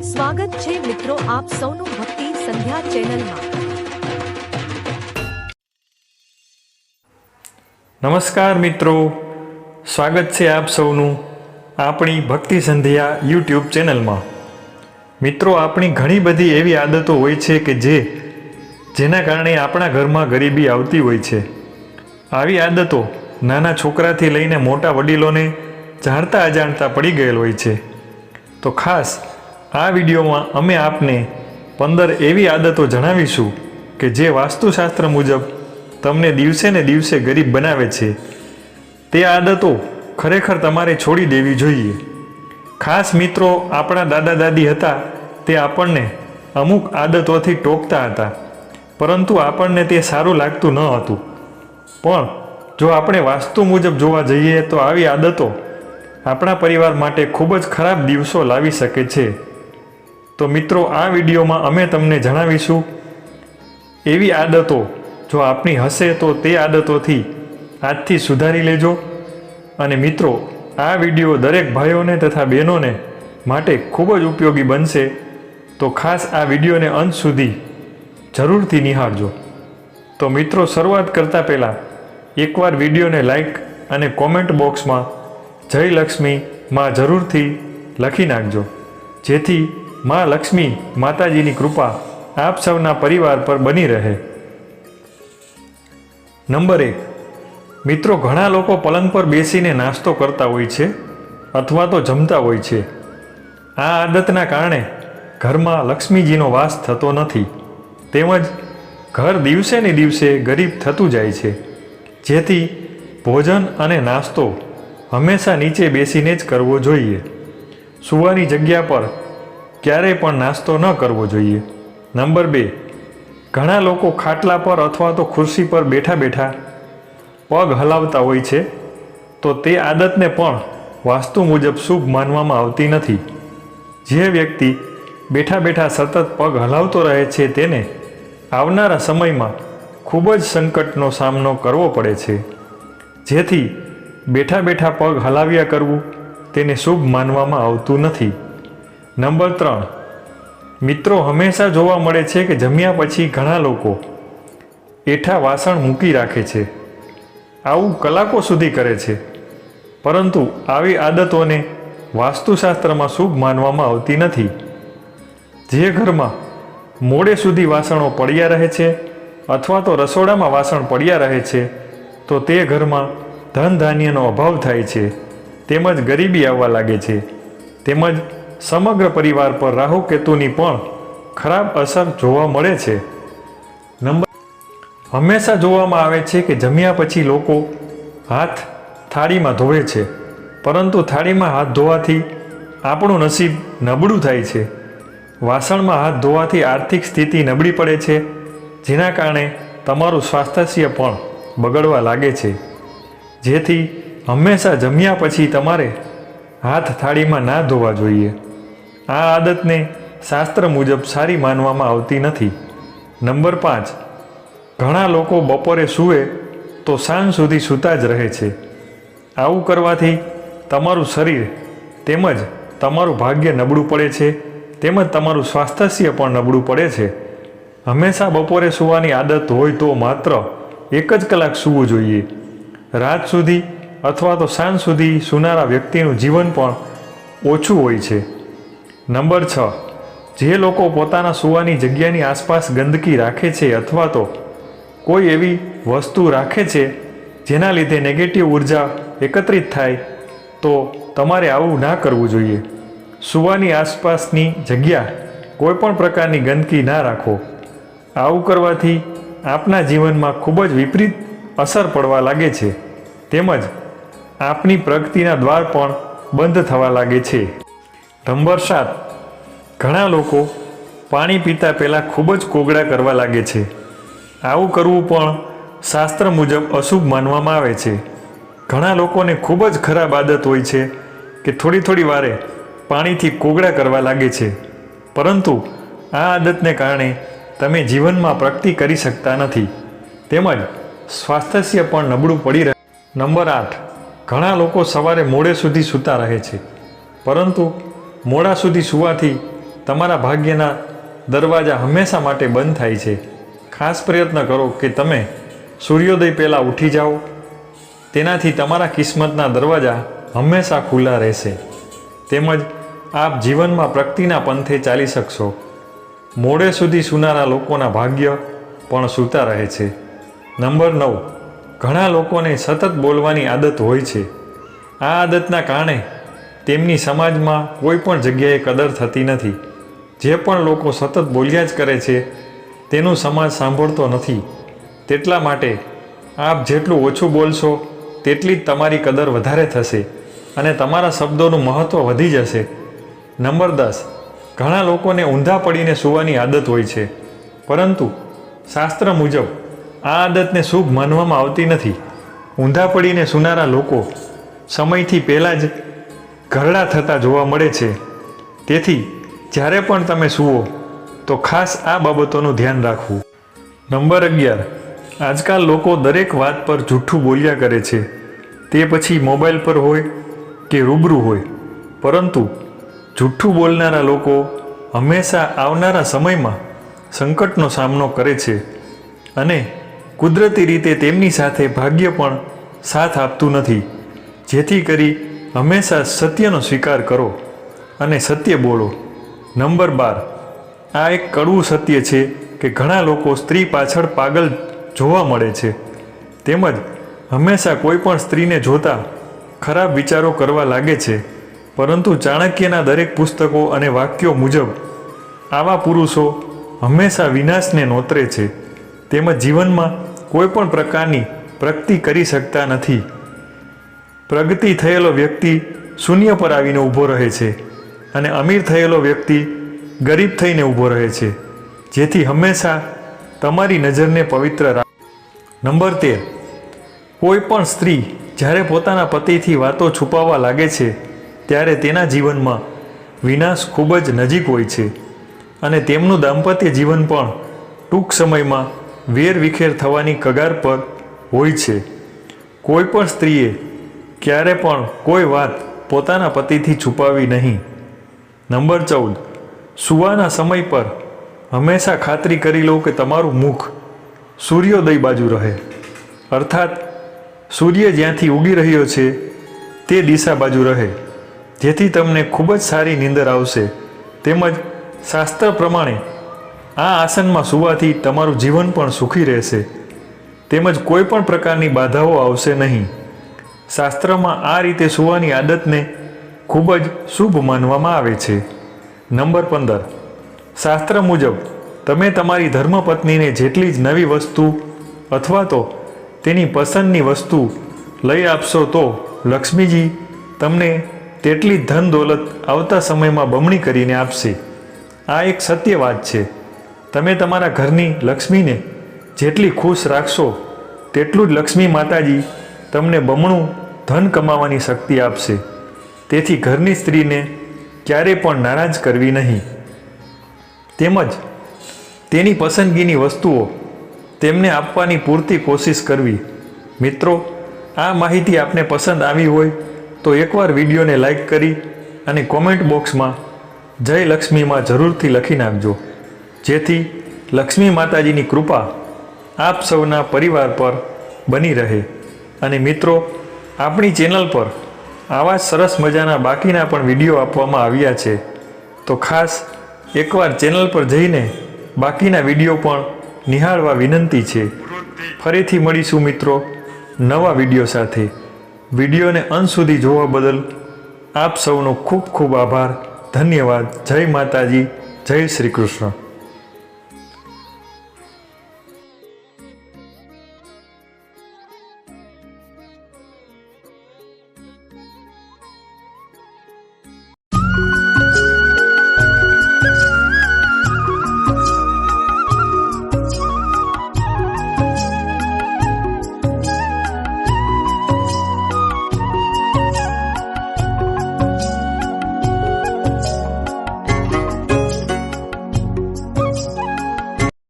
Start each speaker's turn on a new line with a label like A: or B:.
A: સ્વાગત છે મિત્રો આપ સૌનું ભક્તિ સંધ્યા ચેનલમાં।
B: નમસ્કાર મિત્રો, સ્વાગત છે આપ સૌનું આપણી ભક્તિ સંધ્યા યુટ્યુબ ચેનલમાં। મિત્રો, આપણી ઘણી બધી એવી આદતો હોય છે કે જેના કારણે આપણા ઘરમાં ગરીબી આવતી હોય છે। આવી આદતો નાના છોકરાથી લઈને મોટા વડીલોને જાણતા અજાણતા પડી ગયેલ હોય છે। તો ખાસ આ વિડીયોમાં અમે આપને 15 એવી આદતો જણાવીશું કે જે વાસ્તુશાસ્ત્ર મુજબ તમને દિવસે ને દિવસે ગરીબ બનાવે છે। તે આદતો ખરેખર તમારે છોડી દેવી જોઈએ। ખાસ મિત્રો, આપણા દાદા દાદી હતા તે આપણને અમુક આદતોથી ટોકતા હતા, પરંતુ આપણને તે સારું લાગતું ન હતું। પણ જો આપણે વાસ્તુ મુજબ જોવા જઈએ તો આવી આદતો આપણા પરિવાર માટે ખૂબ જ ખરાબ દિવસો લાવી શકે છે। તો મિત્રો, આ વિડીયોમાં અમે તમને જણાવીશું એવી આદતો જો આપણી હશે તો તે આદતોથી આજથી સુધારી લેજો। અને મિત્રો, આ વિડીયો દરેક ભાઈઓને તથા બહેનોને માટે ખૂબ જ ઉપયોગી બનશે, તો ખાસ આ વિડીયોને અંત સુધી જરૂરથી નિહાળજો। તો મિત્રો, શરૂઆત કરતાં પહેલાં એકવાર વિડીયોને લાઈક અને કોમેન્ટ બોક્સમાં જય લક્ષ્મી માં જરૂરથી લખી નાખજો, જેથી માં લક્ષ્મી માતાજીની કૃપા આપ સૌના પરિવાર પર બની રહે। નંબર 1, મિત્રો, ઘણા લોકો પલંગ પર બેસીને નાસ્તો કરતા હોય છે અથવા તો જમતા હોય છે। આ આદતના કારણે ઘરમાં લક્ષ્મીજીનો વાસ થતો નથી, તેમજ ઘર દિવસે ને દિવસે ગરીબ થતું જાય છે, જેથી ભોજન અને નાસ્તો હંમેશા નીચે બેસીને જ કરવો જોઈએ। સૂવાની જગ્યા પર ક્યારેય પણ નાસ્તો ન કરવો જોઈએ। નંબર 2, ઘણા લોકો ખાટલા પર અથવા તો ખુરશી પર બેઠા બેઠા પગ હલાવતા હોય છે, તો તે આદતને પણ વાસ્તુ મુજબ શુભ માનવામાં આવતી નથી। જે વ્યક્તિ બેઠા બેઠા સતત પગ હલાવતો રહે છે તેને આવનારા સમયમાં ખૂબ જ સંકટનો સામનો કરવો પડે છે, જેથી બેઠા બેઠા પગ હલાવ્યા કરવું તેને શુભ માનવામાં આવતું નથી। નંબર 3, મિત્રો, હંમેશા જોવા મળે છે કે જમ્યા પછી ઘણા લોકો એઠા વાસણ મૂકી રાખે છે। આવું કલાકો સુધી કરે છે, પરંતુ આવી આદતોને વાસ્તુશાસ્ત્રમાં શુભ માનવામાં આવતી નથી। જે ઘરમાં મોડે સુધી વાસણો પડ્યા રહે છે અથવા તો રસોડામાં વાસણ પડ્યા રહે છે, તો તે ઘરમાં ધન ધાન્યનો અભાવ થાય છે, તેમજ ગરીબી આવવા લાગે છે, તેમજ સમગ્ર પરિવાર પર રાહુ કેતુની પણ ખરાબ અસર જોવા મળે છે। હંમેશા જોવામાં આવે છે કે જમ્યા પછી લોકો હાથ થાળીમાં ધોવે છે, પરંતુ થાળીમાં હાથ ધોવાથી આપણું નસીબ નબળું થાય છે। વાસણમાં હાથ ધોવાથી આર્થિક સ્થિતિ નબળી પડે છે, જેના કારણે તમારું સ્વાસ્થ્ય પણ બગડવા લાગે છે, જેથી હંમેશા જમ્યા પછી તમારે હાથ થાળીમાં ના ધોવા જોઈએ। આ આદતને શાસ્ત્ર મુજબ સારી માનવામાં આવતી નથી। નંબર 5, ઘણા લોકો બપોરે સૂવે તો સાંજ સુધી સૂતા જ રહે છે। આવું કરવાથી તમારું શરીર તેમજ તમારું ભાગ્ય નબળું પડે છે, તેમજ તમારું સ્વાસ્થ્ય પણ નબળું પડે છે। હંમેશા બપોરે સૂવાની આદત હોય તો માત્ર 1 જ કલાક સૂવું જોઈએ। રાત સુધી અથવા તો સાંજ સુધી સૂનારા વ્યક્તિનું જીવન પણ ઓછું હોય છે। નંબર 6, જે લોકો પોતાના સૂવાની જગ્યાની આસપાસ ગંદકી રાખે છે અથવા તો કોઈ એવી વસ્તુ રાખે છે જેના લીધે નેગેટિવ ઉર્જા એકત્રિત થાય, તો તમારે આવું ના કરવું જોઈએ। સૂવાની આસપાસની જગ્યા કોઈ પણ પ્રકારની ગંદકી ના રાખો। આવું કરવાથી આપના જીવનમાં ખૂબ જ વિપરીત અસર પડવા લાગે છે, તેમજ આપની પ્રગતિના દ્વાર પણ બંધ થવા લાગે છે। નંબર 7, ઘણા લોકો પાણી પીતા પહેલાં ખૂબ જ કોગળા કરવા લાગે છે। આવું કરવું પણ શાસ્ત્ર મુજબ અશુભ માનવામાં આવે છે। ઘણા લોકોને ખૂબ જ ખરાબ આદત હોય છે કે થોડી વારે પાણીથી કોગળા કરવા લાગે છે, પરંતુ આ આદતને કારણે તમે જીવનમાં પ્રગતિ કરી શકતા નથી, તેમજ સ્વાસ્થ્ય પણ નબળું પડી રહે। નંબર 8, ઘણા લોકો સવારે મોડે સુધી સૂતા રહે છે, પરંતુ મોડા સુધી સૂવાથી તમારા ભાગ્યના દરવાજા હંમેશા માટે બંધ થાય છે. ખાસ પ્રયત્ન કરો કે તમે સૂર્યોદય પહેલાં ઉઠી જાઓ. તેનાથી તમારા કિસ્મતના દરવાજા હંમેશા ખુલ્લા રહેશે. તેમજ આપ જીવનમાં પ્રગતિના પંથે ચાલી શકશો. મોડે સુધી સૂનારા લોકોના ભાગ્ય પણ સૂતા રહે છે. નંબર 9, ઘણા લોકોને સતત બોલવાની આદત હોય છે. આ આદતના કારણે તેમની સમાજમાં કોઈ પણ જગ્યાએ કદર થતી નથી. જે પણ લોકો સતત બોલ્યા જ કરે છે તેનું સમાજ સાંભળતો નથી. તેટલા માટે આપ જેટલું ઓછું બોલશો તેટલી જ તમારી કદર વધારે થશે અને તમારા શબ્દોનું મહત્ત્વ વધી જશે. નંબર 10, ઘણા લોકોને ઊંધા પડીને સૂવાની આદત હોય છે, પરંતુ શાસ્ત્ર મુજબ આ આદતને શુભ માનવામાં આવતી નથી. ઊંધા પડીને સૂનારા લોકો સમયથી પહેલાં જ ઘરડા થતા જોવા મળે છે. તેથી જ્યારે પણ તમે સૂવો તો ખાસ આ બાબતોનું ધ્યાન રાખવું. નંબર 11, આજકાલ લોકો દરેક વાત પર જૂઠું બોલ્યા કરે છે. તે પછી મોબાઈલ પર હોય કે રૂબરૂ હોય, પરંતુ જૂઠું બોલનારા લોકો હંમેશા આવનારા સમયમાં સંકટનો સામનો કરે છે અને કુદરતી રીતે તેમની સાથે ભાગ્ય પણ સાથ આપતું નથી. જેથી કરી હંમેશા સત્યનો સ્વીકાર કરો અને સત્ય બોલો. નંબર 12, આ એક કડવું સત્ય છે કે ઘણા લોકો સ્ત્રી પાછળ પાગલ જોવા મળે છે, તેમજ હંમેશા કોઈ પણ સ્ત્રીને જોતા ખરાબ વિચારો કરવા લાગે છે. પરંતુ ચાણક્યના દરેક પુસ્તકો અને વાક્યો મુજબ આવા પુરુષો હંમેશા વિનાશને નોતરે છે, તેમજ જીવનમાં કોઈ પણ પ્રકારની પ્રગતિ કરી શકતા નથી. પ્રગતિ થયેલો વ્યક્તિ શૂન્ય પર આવીને ઊભો રહે છે અને અમીર થયેલો વ્યક્તિ ગરીબ થઈને ઊભો રહે છે. જેથી હંમેશા તમારી નજરને પવિત્ર રાખ. નંબર 13, કોઈ પણ સ્ત્રી જ્યારે પોતાના પતિથી વાતો છુપાવવા લાગે છે ત્યારે તેના જીવનમાં વિનાશ ખૂબ જ નજીક હોય છે અને તેમનું દાંપત્ય જીવન પણ ટૂંક સમયમાં વેરવિખેર થવાની કગાર પર હોય છે. કોઈ પણ સ્ત્રીએ ક્યારે પણ કોઈ વાત પોતાના પતિથી છુપાવી નહીં. નંબર 14, સૂવાના સમય પર હંમેશા ખાતરી કરી લો કે તમારું મુખ સૂર્યોદય બાજુ રહે, અર્થાત સૂર્ય જ્યાંથી ઉગી રહ્યો છે તે દિશા બાજુ રહે, જેથી તમને ખૂબ જ સારી નીંદર આવશે. તેમજ શાસ્ત્ર પ્રમાણે આ આસનમાં સૂવાથી તમારું જીવન પણ સુખી રહેશે, તેમજ કોઈ પણ પ્રકારની બાધાઓ આવશે નહીં. શાસ્ત્રમાં આ રીતે સૂવાની આદતને ખૂબ જ શુભ માનવામાં આવે છે. નંબર 15, શાસ્ત્ર મુજબ તમે તમારી ધર્મપત્નીને જેટલી જ નવી વસ્તુ અથવા તો તેની પસંદની વસ્તુ લઈ આપશો તો લક્ષ્મીજી તમને તેટલી જ ધન દોલત આવતા સમયમાં બમણી કરીને આપશે. આ એક સત્ય વાત છે. તમે તમારા ઘરની લક્ષ્મીને જેટલી ખુશ રાખશો તેટલું જ લક્ષ્મી માતાજી તમને બમણું ધન કમાવાની શક્તિ આપશે. તેથી ઘરની સ્ત્રીને ક્યારેય પણ નારાજ કરવી નહીં, તેમજ તેની પસંદગીની વસ્તુઓ તેમને આપવાની પૂરતી કોશિશ કરવી. મિત્રો, આ માહિતી આપને પસંદ આવી હોય તો એકવાર વિડીયોને લાઈક કરી અને કોમેન્ટ બોક્સમાં જય લક્ષ્મીમાં જરૂરથી લખી નાખજો, જેથી લક્ષ્મી માતાજીની કૃપા આપ સૌના પરિવાર પર બની રહે. અને મિત્રો, આપણી ચેનલ પર આવા જ સરસ મજાના બાકીના પણ વિડીયો આપવામાં આવ્યા છે, તો ખાસ એકવાર ચેનલ પર જઈને બાકીના વિડીયો પણ નિહાળવા વિનંતી છે. ફરીથી મળીશું મિત્રો નવા વિડીયો સાથે. વિડીયોને અંત સુધી જોવા બદલ આપ સૌનો ખૂબ ખૂબ આભાર. ધન્યવાદ. જય માતાજી. જય શ્રી કૃષ્ણ.